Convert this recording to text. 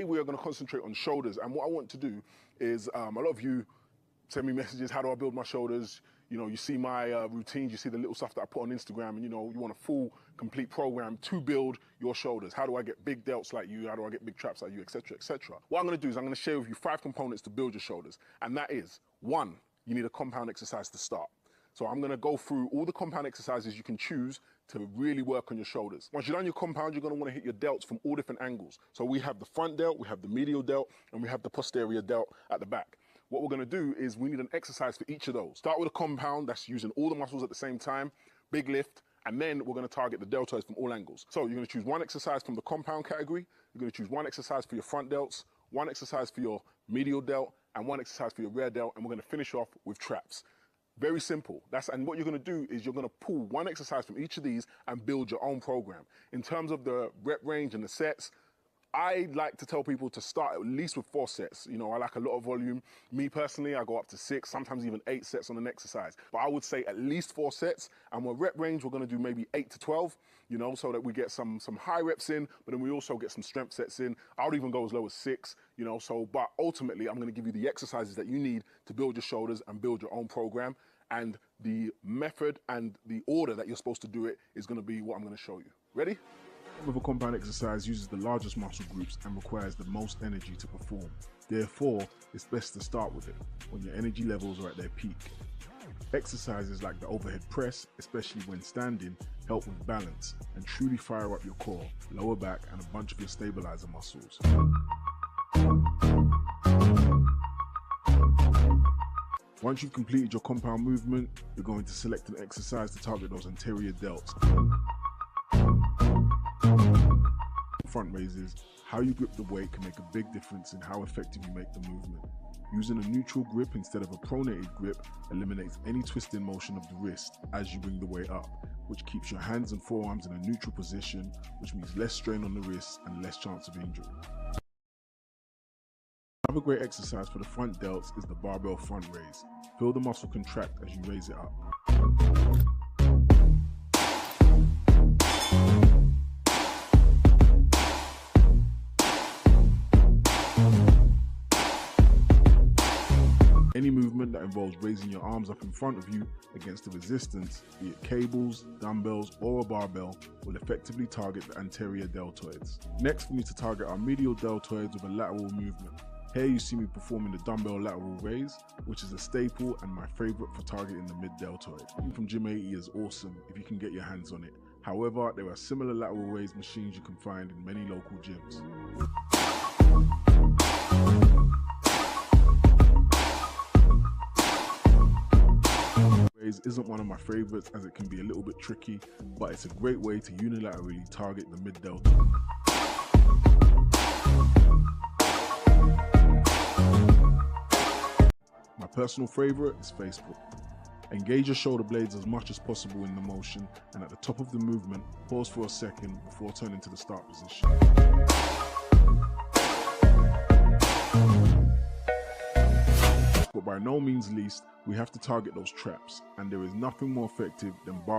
We are going to concentrate on shoulders, and what I want to do is a lot of you send me messages, how do I build my shoulders? You know, you see my routines, you see the little stuff that I put on Instagram, and you know, you want a full, complete program to build your shoulders. How do I get big delts like you? How do I get big traps like you, etc., etc.? What I'm going to do is I'm going to share with you 5 components to build your shoulders, and that is, 1, you need a compound exercise to start. So I'm going to go through all the compound exercises you can choose to really work on your shoulders. Once you've done your compound, you're going to want to hit your delts from all different angles. So we have the front delt, we have the medial delt, and we have the posterior delt at the back. What we're going to do is we need an exercise for each of those. Start with a compound that's using all the muscles at the same time, big lift, and then we're going to target the deltoids from all angles. So you're going to choose one exercise from the compound category, you're going to choose one exercise for your front delts, one exercise for your medial delt, and one exercise for your rear delt, and we're going to finish off with traps. Very simple. And what you're going to do is you're going to pull one exercise from each of these and build your own program. In terms of the rep range and the sets, I like to tell people to start at least with 4 sets. You know, I like a lot of volume. Me personally, I go up to 6, sometimes even 8 sets on an exercise. But I would say at least 4 sets. And with rep range, we're going to do maybe 8 to 12, you know, so that we get some high reps in, but then we also get some strength sets in. I would even go as low as 6, you know, but ultimately, I'm going to give you the exercises that you need to build your shoulders and build your own program. And the method and the order that you're supposed to do it is going to be what I'm going to show you. Ready? With a compound exercise uses the largest muscle groups and requires the most energy to perform. Therefore, it's best to start with it when your energy levels are at their peak. Exercises like the overhead press, especially when standing, help with balance and truly fire up your core, lower back, and a bunch of your stabilizer muscles. Once you've completed your compound movement, you're going to select an exercise to target those anterior delts. Front raises, how you grip the weight can make a big difference in how effective you make the movement. Using a neutral grip instead of a pronated grip eliminates any twisting motion of the wrist as you bring the weight up, which keeps your hands and forearms in a neutral position, which means less strain on the wrists and less chance of injury. Another great exercise for the front delts is the barbell front raise. Feel the muscle contract as you raise it up. Any movement that involves raising your arms up in front of you against the resistance, be it cables, dumbbells, or a barbell, will effectively target the anterior deltoids. Next, we need to target our medial deltoids with a lateral movement. Here you see me performing the dumbbell lateral raise, which is a staple and my favorite for targeting the mid-deltoid. From Gym 80 is awesome if you can get your hands on it. However, there are similar lateral raise machines you can find in many local gyms. Raise isn't one of my favorites as it can be a little bit tricky, but it's a great way to unilaterally target the mid-deltoid. My personal favorite is Facebook. Engage your shoulder blades as much as possible in the motion, and at the top of the movement, pause for a second before turning to the start position. But by no means least, we have to target those traps, and there is nothing more effective than barbell